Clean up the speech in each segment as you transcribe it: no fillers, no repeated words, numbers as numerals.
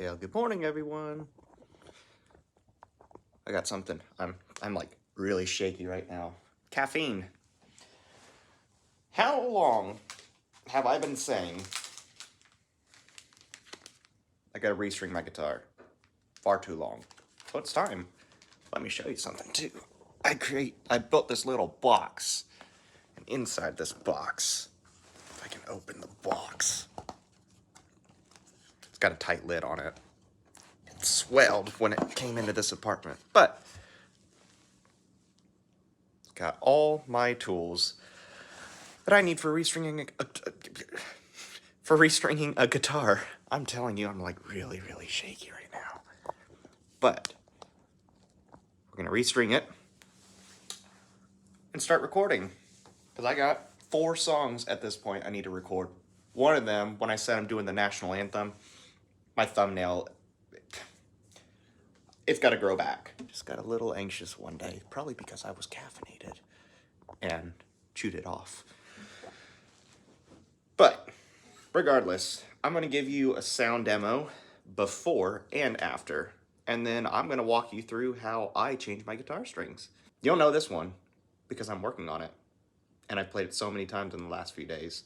Well, good morning, everyone. I got something. I'm like really shaky right now. Caffeine. How long have I been saying I gotta restring my guitar? Far too long. So it's time. Let me show you something too. I built this little box. And inside this box, if I can open the box, it's got a tight lid on it. It swelled when it came into this apartment, but it's got all my tools that I need for restringing a guitar. I'm telling you, I'm like really shaky right now. But we're gonna restring it and start recording. Because I got 4 songs at this point I need to record. One of them, when I said I'm doing the national anthem, my thumbnail, it's gotta grow back. Just got a little anxious one day, probably because I was caffeinated and chewed it off. But regardless, I'm gonna give you a sound demo before and after, and then I'm gonna walk you through how I change my guitar strings. You'll know this one because I'm working on it, and I've played it so many times in the last few days.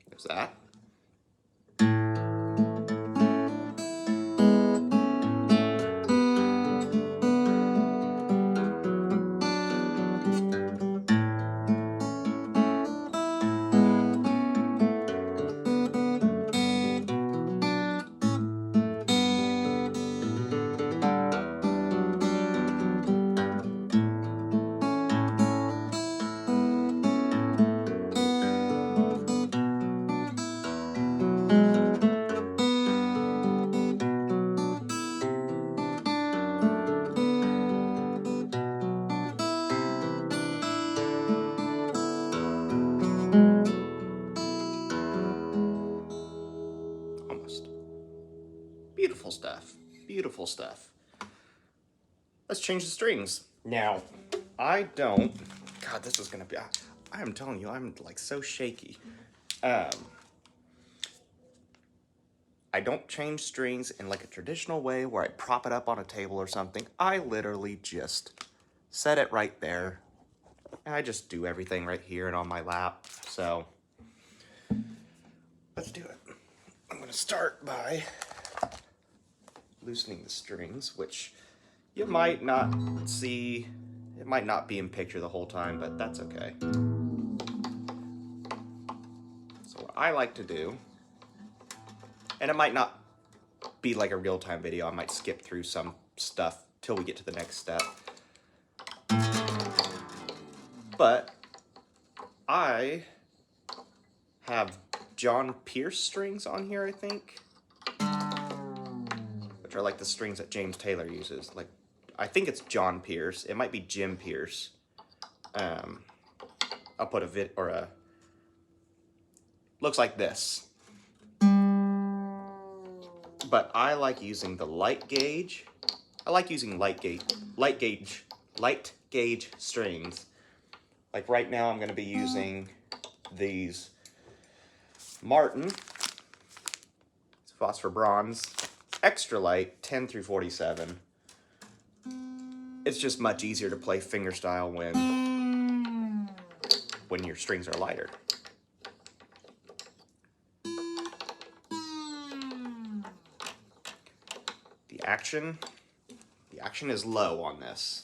There's that. Almost. Beautiful stuff. Beautiful stuff. Let's change the strings. Now, I don't... God, this is gonna be... I am telling you, I'm like so shaky. I don't change strings in like a traditional way where I prop it up on a table or something. I literally just set it right there. And I just do everything right here and on my lap. So, let's do it. I'm gonna start by loosening the strings, which you might not see. It might not be in picture the whole time, but that's okay. So what I like to do, and it might not be like a real-time video, I might skip through some stuff till we get to the next step. But I have John Pierce strings on here, I think, which are like the strings that James Taylor uses. Like, I think it's John Pierce. It might be Jim Pierce. I'll put looks like this. But I like using the light gauge. I like using light gauge strings. Like right now I'm gonna be using these Martin, it's phosphor bronze, extra light, 10 through 47. It's just much easier to play fingerstyle when your strings are lighter. The action is low on this.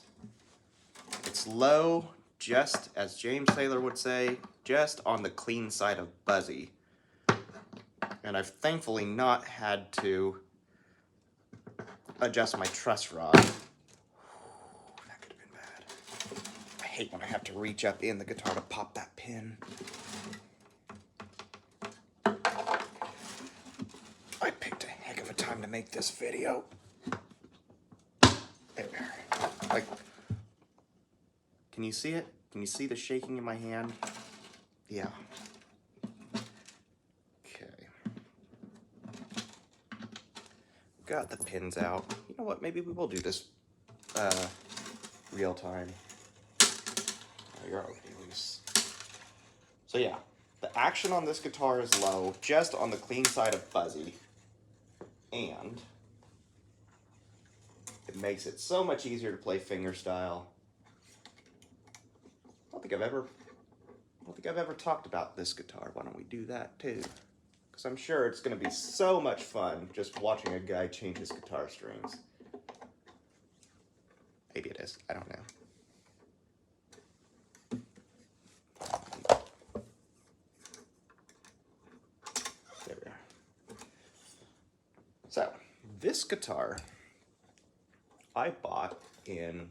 It's low, just as James Taylor would say, just on the clean side of buzzy. And I've thankfully not had to adjust my truss rod. That could have been bad. I hate when I have to reach up in the guitar to pop that pin. I picked a heck of a time to make this video. There. Like, can you see it? Can you see the shaking in my hand? Yeah. Okay. Got the pins out. You know what? Maybe we will do this real time. Oh, you're already loose. So yeah, the action on this guitar is low, just on the clean side of fuzzy. And it makes it so much easier to play fingerstyle. I don't think I've ever talked about this guitar. Why don't we do that too? Because I'm sure it's going to be so much fun just watching a guy change his guitar strings. Maybe it is. I don't know. There we are. So, this guitar I bought in,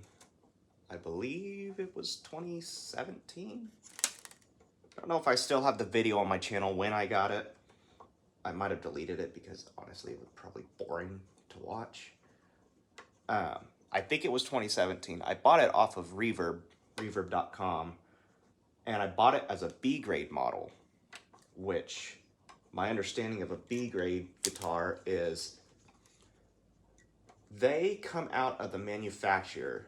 I believe it was 2017? I don't know if I still have the video on my channel when I got it. I might have deleted it because honestly it was probably boring to watch. I think it was 2017. I bought it off of reverb.com, and I bought it as a B grade model, which my understanding of a B grade guitar is they come out of the manufacturer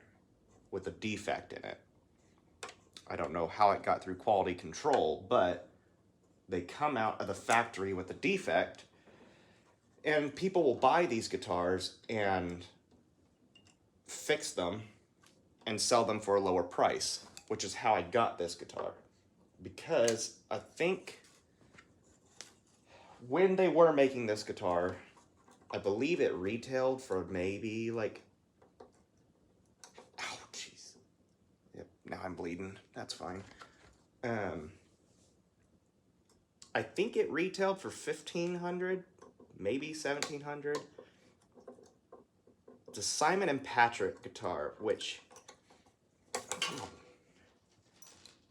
with a defect in it. I don't know how it got through quality control, but they come out of the factory with a defect, and people will buy these guitars and fix them and sell them for a lower price, which is how I got this guitar. Because I think when they were making this guitar, I believe it retailed for maybe like, oh jeez, yep, now I'm bleeding, that's fine. I think it retailed for $1,500, maybe $1,700. It's a Simon & Patrick guitar, which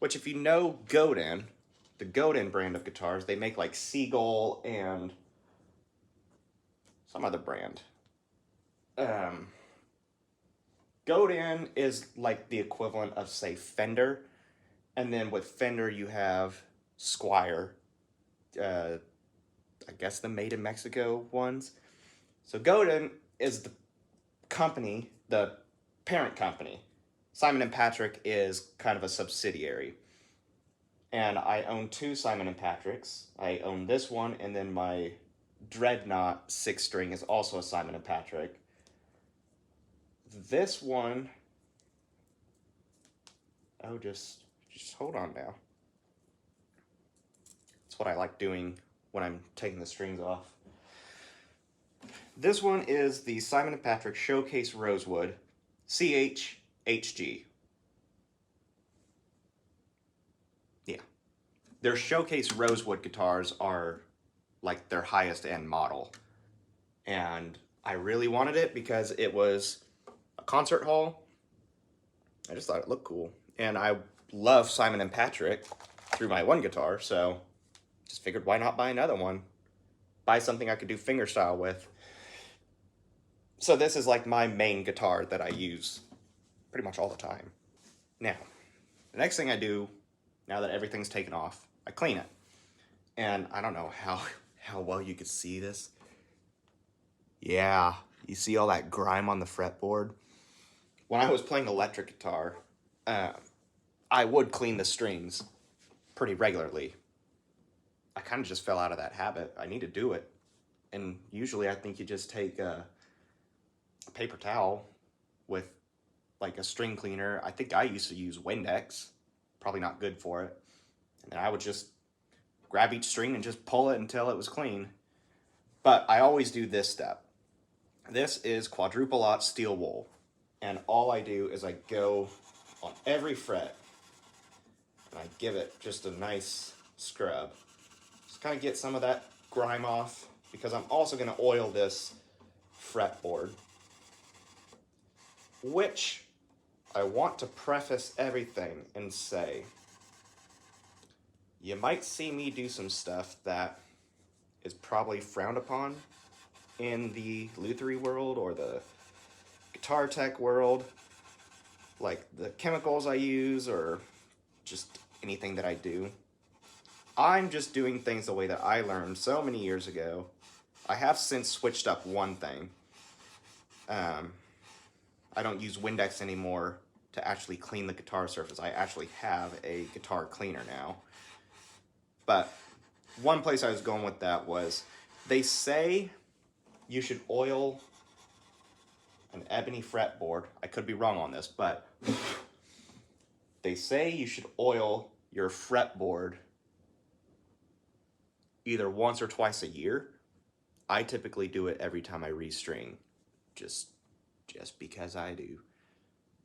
if you know Godin, the Godin brand of guitars, they make like Seagull and some other brand. Godin is like the equivalent of, say, Fender, and then with Fender you have Squier, I guess the made in Mexico ones. So Godin is the company, the parent company. Simon & Patrick is kind of a subsidiary. And I own two Simon & Patricks. I own this one, and then my Dreadnought 6-string is also a Simon & Patrick. This one, oh, just hold on now. That's what I like doing when I'm taking the strings off. This one is the Simon & Patrick Showcase Rosewood CHHG. Yeah. Their Showcase Rosewood guitars are like their highest end model. And I really wanted it because it was a concert hall. I just thought it looked cool. And I love Simon & Patrick through my one guitar, so just figured why not buy another one? Buy something I could do fingerstyle with. So this is like my main guitar that I use pretty much all the time. Now, the next thing I do, now that everything's taken off, I clean it. And I don't know how well you could see this. Yeah, you see all that grime on the fretboard? When I was playing electric guitar, I would clean the strings pretty regularly. I kind of just fell out of that habit. I need to do it. And usually I think you just take a paper towel with like a string cleaner. I think I used to use Windex. Probably not good for it. And then I would just grab each string and just pull it until it was clean. But I always do this step. This is quadruple aught steel wool. And all I do is I go on every fret and I give it just a nice scrub. Just kind of get some of that grime off, because I'm also going to oil this fretboard. which I want to preface everything and say, you might see me do some stuff that is probably frowned upon in the lutherie world or the guitar tech world, like the chemicals I use or just anything that I do. I'm just doing things the way that I learned so many years ago. I have since switched up one thing. I don't use Windex anymore to actually clean the guitar surface. I actually have a guitar cleaner now. But one place I was going with that was, they say you should oil an ebony fretboard. I could be wrong on this, but they say you should oil your fretboard either once or twice a year. I typically do it every time I restring, just because I do.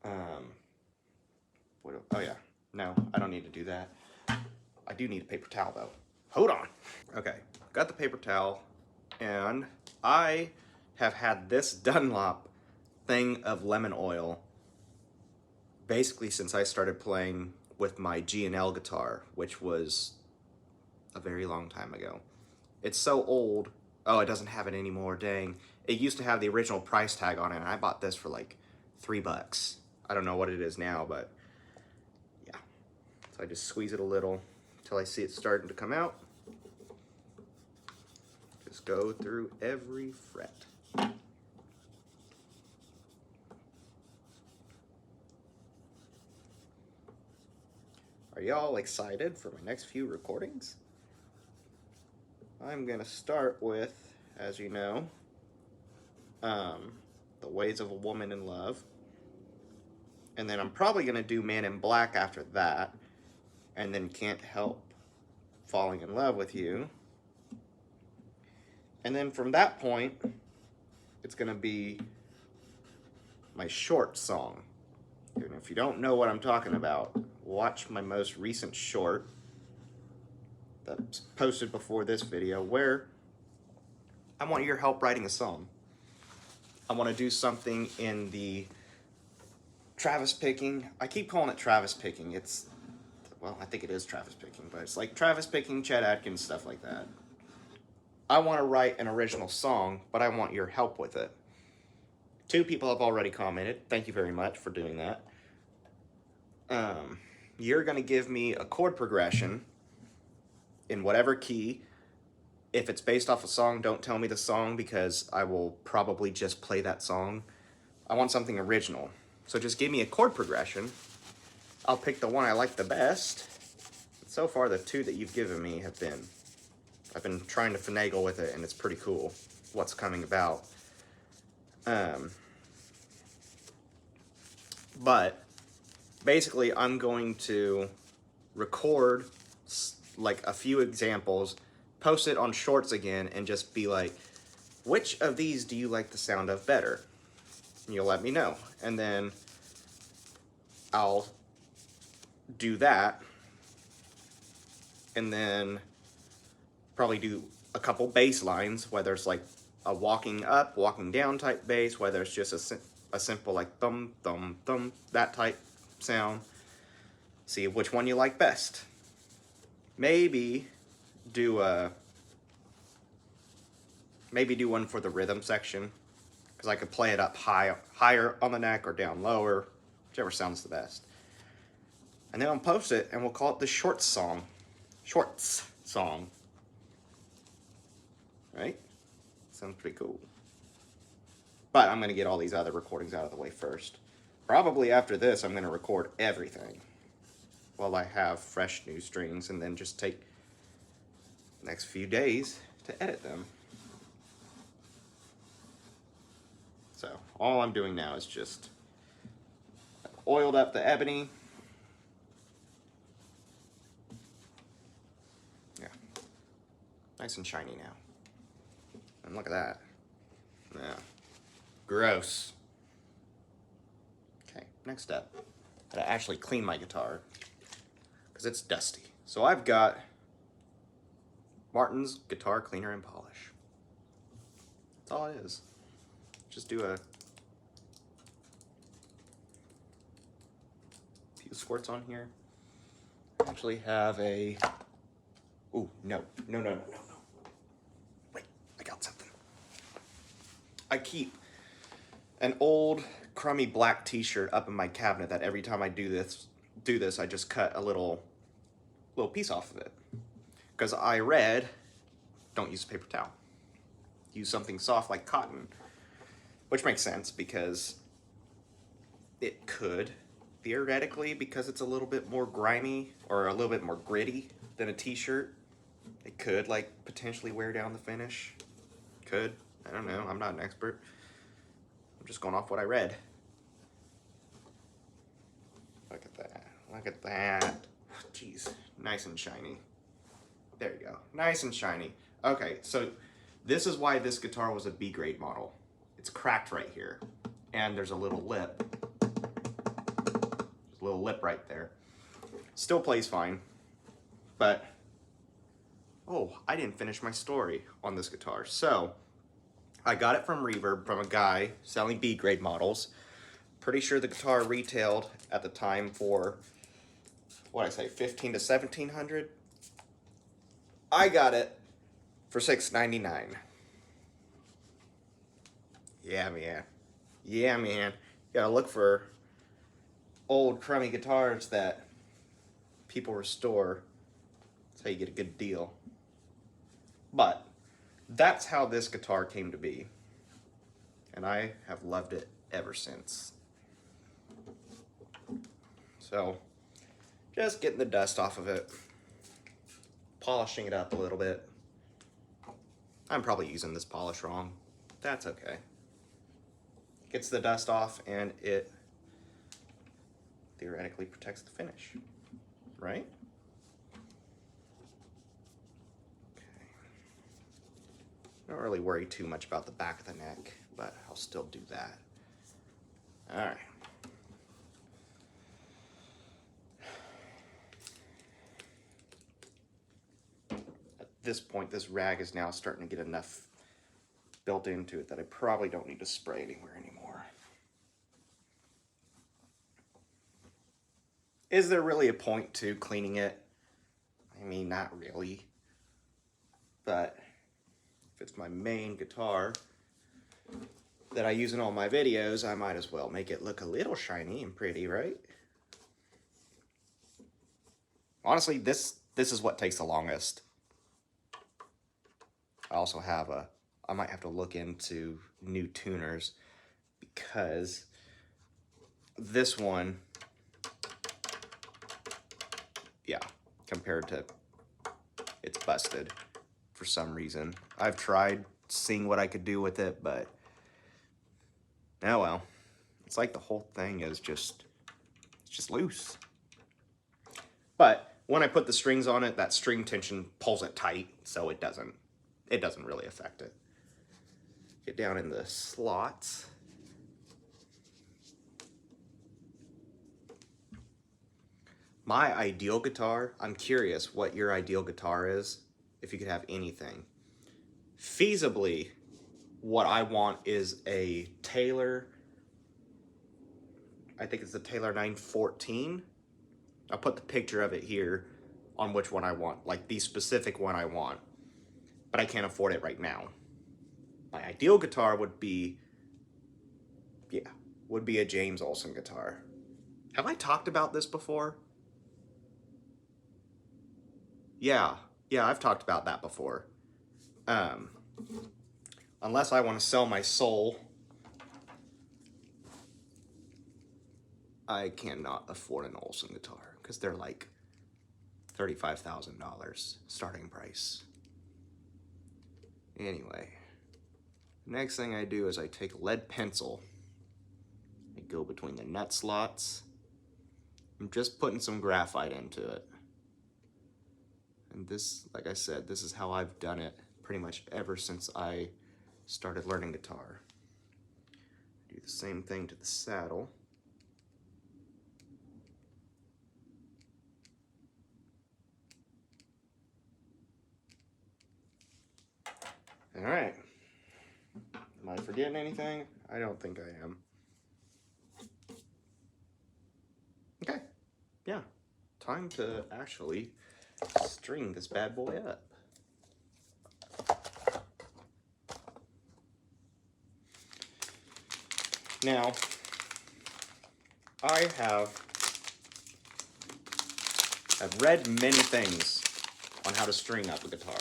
Oh yeah, no, I don't need to do that. I do need a paper towel though. Hold on. Okay, got the paper towel, and I have had this Dunlop thing of lemon oil basically since I started playing with my G&L guitar, which was a very long time ago. It's so old. Oh, it doesn't have it anymore, dang. It used to have the original price tag on it, and I bought this for like $3. I don't know what it is now, but yeah. So I just squeeze it a little until I see it starting to come out. Just go through every fret. Are y'all excited for my next few recordings? I'm gonna start with, as you know, The Ways of a Woman in Love. And then I'm probably gonna do Man in Black after that. And then Can't Help Falling in Love with You. And then from that point, it's gonna be my short song. And if you don't know what I'm talking about, watch my most recent short that's posted before this video, where I want your help writing a song. I want to do something in the Travis picking. I keep calling it Travis picking. It's, well, I think it is Travis picking, but it's like Travis picking, Chet Atkins, stuff like that. I want to write an original song, but I want your help with it. 2 people have already commented. Thank you very much for doing that. You're going to give me a chord progression in whatever key. If it's based off a song, don't tell me the song, because I will probably just play that song. I want something original. So just give me a chord progression. I'll pick the one I like the best. So far, the 2 that you've given me have been, I've been trying to finagle with it, and it's pretty cool what's coming about. But basically, I'm going to record like a few examples, post it on shorts again, and just be like, which of these do you like the sound of better? And you'll let me know. And then I'll do that, and then probably do a couple bass lines, whether it's like a walking up, walking down type bass, whether it's just a simple like thumb, thumb, thumb, that type sound. See which one you like best. Maybe do one for the rhythm section, because I could play it up higher on the neck or down lower, whichever sounds the best. And then I'll post it, and we'll call it the Shorts song. Shorts song. Right? Sounds pretty cool. But I'm going to get all these other recordings out of the way first. Probably after this, I'm going to record everything while I have fresh new strings, and then just take the next few days to edit them. So all I'm doing now is just oiled up the ebony. Yeah, nice and shiny now. And look at that. Yeah, gross. Okay, next up, I gotta actually clean my guitar because it's dusty. So I've got Martin's Guitar Cleaner and Polish. That's all it is. Just do a the squirts on here. I actually have a... Ooh, no. Wait, I got something. I keep an old crummy black t-shirt up in my cabinet that every time I do this, I just cut a little piece off of it. Because I read, don't use a paper towel. Use something soft like cotton. Which makes sense because it could, theoretically, because it's a little bit more grimy or a little bit more gritty than a t-shirt, it could like potentially wear down the finish. Could. I don't know. I'm not an expert. I'm just going off what I read. Look at that. Look at that. Jeez. Nice and shiny. There you go. Nice and shiny. Okay, so this is why this guitar was a B grade model. It's cracked right here. And there's a little lip. There's a little lip right there. Still plays fine. But, oh, I didn't finish my story on this guitar. So, I got it from Reverb from a guy selling B grade models. Pretty sure the guitar retailed at the time for, what'd I say, $1,500 to $1,700. I got it for $6.99. Yeah, man. Yeah, man. You gotta look for old crummy guitars that people restore. That's how you get a good deal. But that's how this guitar came to be. And I have loved it ever since. So, just getting the dust off of it. Polishing it up a little bit. I'm probably using this polish wrong. That's okay. Gets the dust off and it theoretically protects the finish, right? Okay. Don't really worry too much about the back of the neck, but I'll still do that. All right. At this point, this rag is now starting to get enough built into it that I probably don't need to spray anywhere anymore. Is there really a point to cleaning it? I mean, not really. But if it's my main guitar that I use in all my videos, I might as well make it look a little shiny and pretty, right? Honestly, this is what takes the longest. I also have I might have to look into new tuners because this one, yeah, compared to, it's busted for some reason. I've tried seeing what I could do with it, but oh well. It's like the whole thing is it's just loose. But when I put the strings on it, that string tension pulls it tight, so it doesn't really affect it. Get down in the slots. My ideal guitar, I'm curious what your ideal guitar is, if you could have anything. Feasibly, what I want is a Taylor, I think it's the Taylor 914. I'll put the picture of it here on which one I want, like the specific one I want, but I can't afford it right now. My ideal guitar would be a James Olsen guitar. Have I talked about this before? Yeah, I've talked about that before. Unless I want to sell my soul, I cannot afford an Olsen guitar because they're like $35,000 starting price. Anyway, next thing I do is I take a lead pencil. I go between the nut slots. I'm just putting some graphite into it. And this, like I said, this is how I've done it pretty much ever since I started learning guitar. Do the same thing to the saddle. All right. Am I forgetting anything? I don't think I am. Okay. yeah, time to actually string this bad boy up. Now, I've read many things on how to string up a guitar.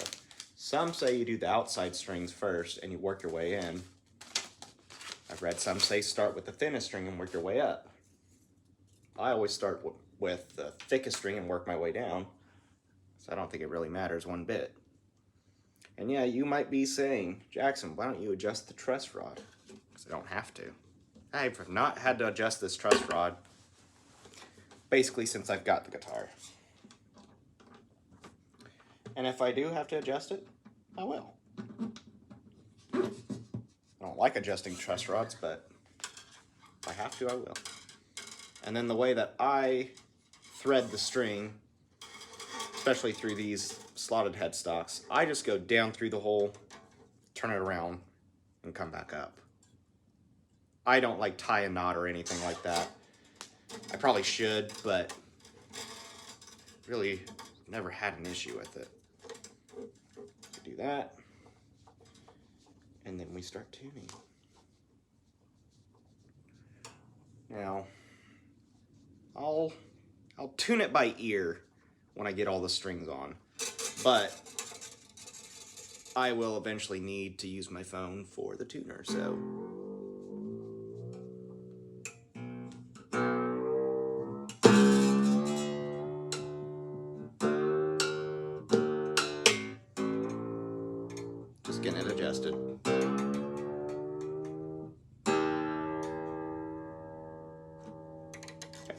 Some say you do the outside strings first and you work your way in. I've read some say start with the thinnest string and work your way up. I always start with the thickest string and work my way down, so I don't think it really matters one bit. And yeah, you might be saying, Jackson, why don't you adjust the truss rod? Because I don't have to. I've not had to adjust this truss rod basically since I've got the guitar. And if I do have to adjust it, I will. I don't like adjusting truss rods, but if I have to, I will. And then the way that I thread the string, especially through these slotted headstocks, I just go down through the hole, turn it around, and come back up. I don't like tie a knot or anything like that. I probably should, but really never had an issue with it. Do that, and then we start tuning. Now, I'll tune it by ear when I get all the strings on, but I will eventually need to use my phone for the tuner, so. Just getting it adjusted. Okay.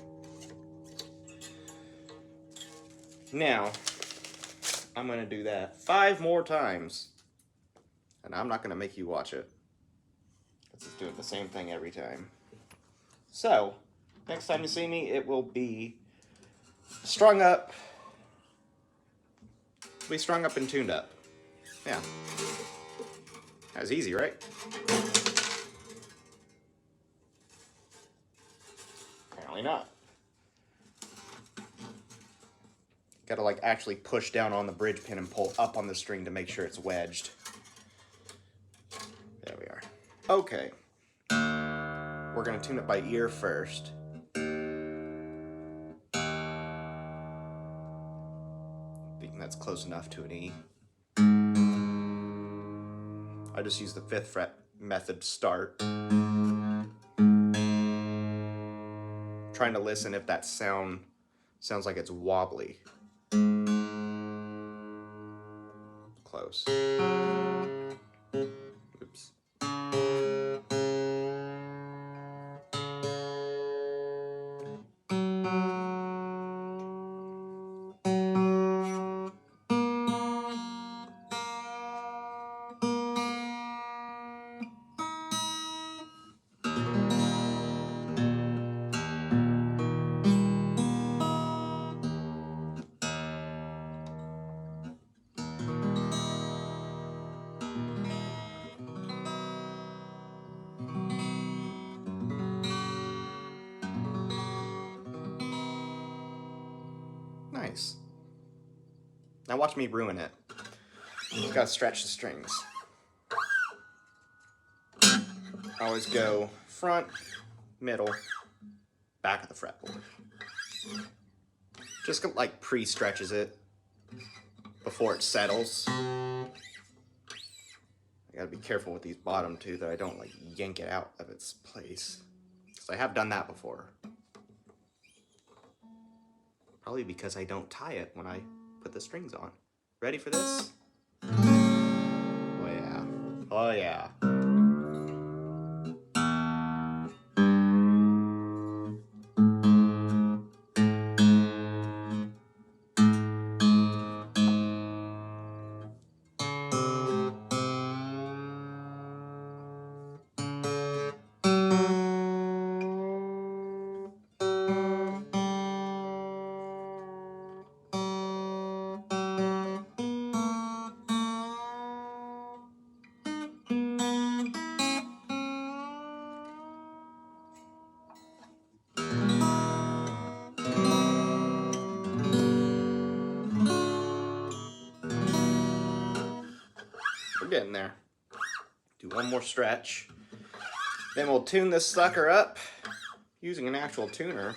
Now, I'm gonna do that 5 more times, and I'm not gonna make you watch it. Let's just do it the same thing every time. So, next time you see me, it will be strung up. Be strung up and tuned up. Yeah. That was easy, right? Apparently not. Gotta like actually push down on the bridge pin and pull up on the string to make sure it's wedged. There we are. Okay. We're gonna tune it by ear first. I think that's close enough to an E. I just use the 5th fret method start. Trying to listen if that sounds like it's wobbly. Close. Oops. Nice. Now watch me ruin it. Just gotta stretch the strings. Always go front, middle, back of the fretboard. Just like pre-stretches it before it settles. I gotta be careful with these bottom two that I don't like yank it out of its place. Because I have done that before. Probably because I don't tie it when I put the strings on. Ready for this? Oh yeah. Oh yeah. getting there. Do one more stretch. Then we'll tune this sucker up using an actual tuner.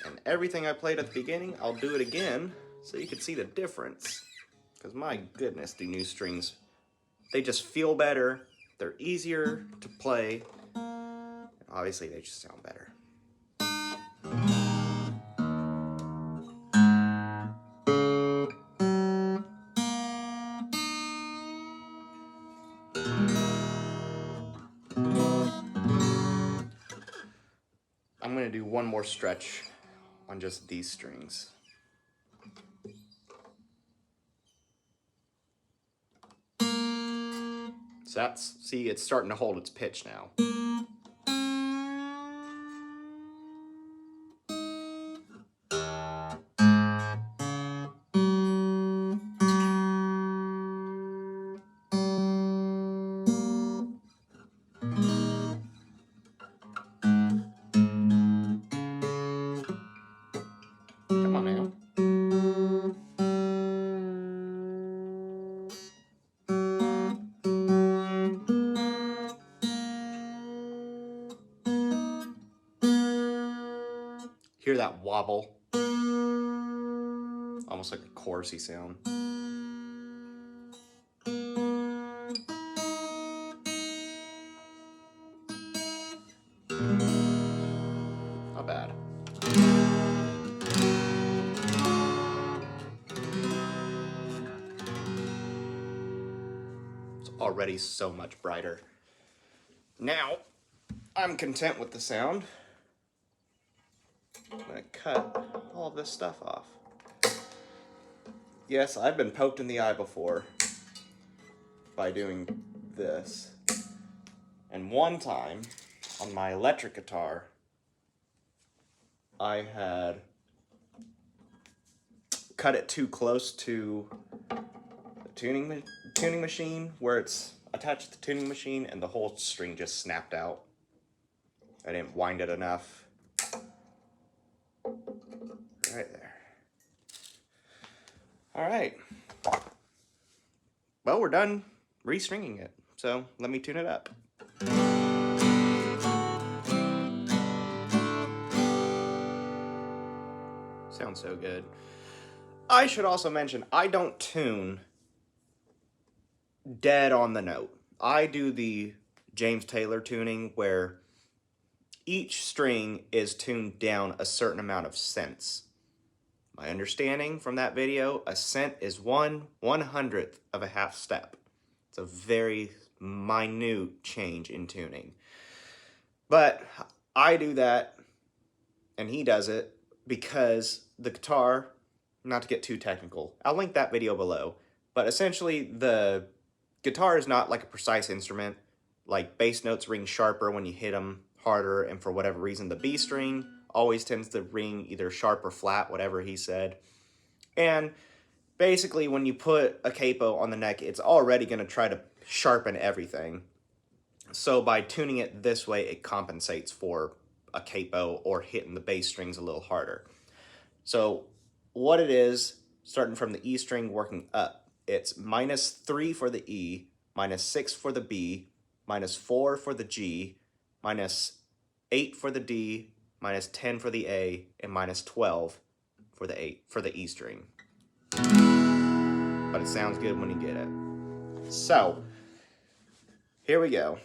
And everything I played at the beginning, I'll do it again so you can see the difference. Because my goodness, do new strings, they just feel better, they're easier to play, and obviously they just sound better. I'm going to do one more stretch on just these strings. So that's, see, it's starting to hold its pitch now. Come on now. Hear that wobble? Almost like a chorusy sound. Not bad. It's already so much brighter. Now, I'm content with the sound. I'm going to cut all of this stuff off. Yes, I've been poked in the eye before by doing this. And one time, on my electric guitar, I had cut it too close to the tuning machine where it's attached to the tuning machine, and the whole string just snapped out. I didn't wind it enough. Right there. All right. Well, we're done restringing it, so let me tune it up. Sounds so good. I should also mention, I don't tune dead on the note. I do the James Taylor tuning where each string is tuned down a certain amount of cents. My understanding from that video, a cent is 1/100th of a half step. It's a very minute change in tuning. But I do that, and he does it, because the guitar, not to get too technical, I'll link that video below, but essentially the guitar is not like a precise instrument. Like bass notes ring sharper when you hit them harder, and for whatever reason the B string always tends to ring either sharp or flat, whatever he said. And basically when you put a capo on the neck, it's already going to try to sharpen everything. So by tuning it this way, it compensates for a capo or hitting the bass strings a little harder. So what it is, starting from the E string working up, it's -3 for the E, -6 for the B, -4 for the G, -8 for the D, -10 for the A, and -12 for the E string. But it sounds good when you get it. So, here we go.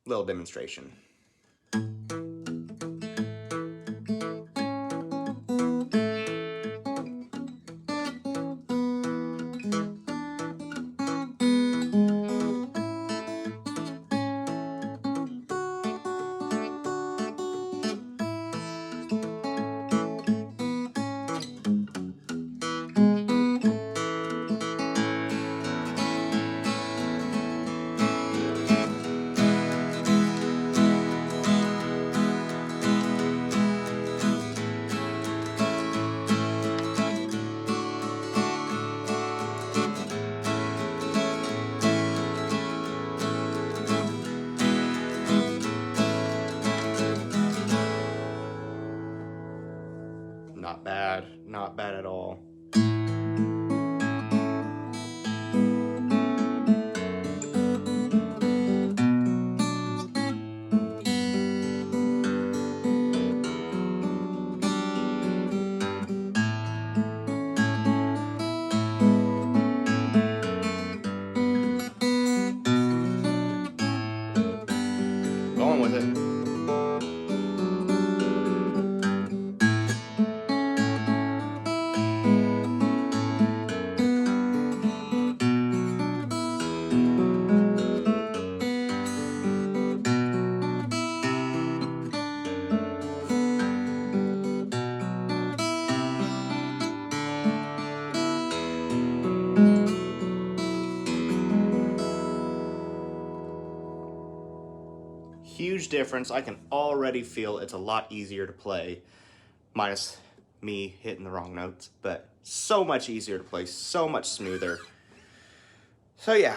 Little demonstration. Not bad at all. going with it. Huge difference. I can already feel it's a lot easier to play, minus me hitting the wrong notes, but so much easier to play, so much smoother. So yeah,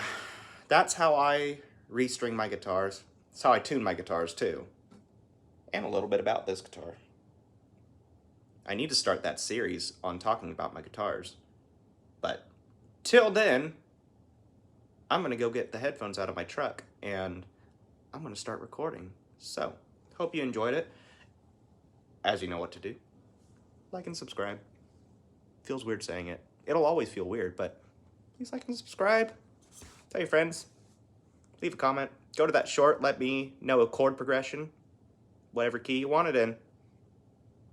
that's how I restring my guitars. That's how I tune my guitars too. And a little bit about this guitar. I need to start that series on talking about my guitars. But till then, I'm gonna go get the headphones out of my truck and I'm gonna start recording. So, hope you enjoyed it. As you know what to do, like and subscribe. Feels weird saying it. It'll always feel weird, but please like and subscribe. Tell your friends. Leave a comment. Go to that short, let me know a chord progression, whatever key you want it in.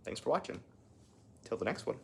Thanks for watching. Till the next one.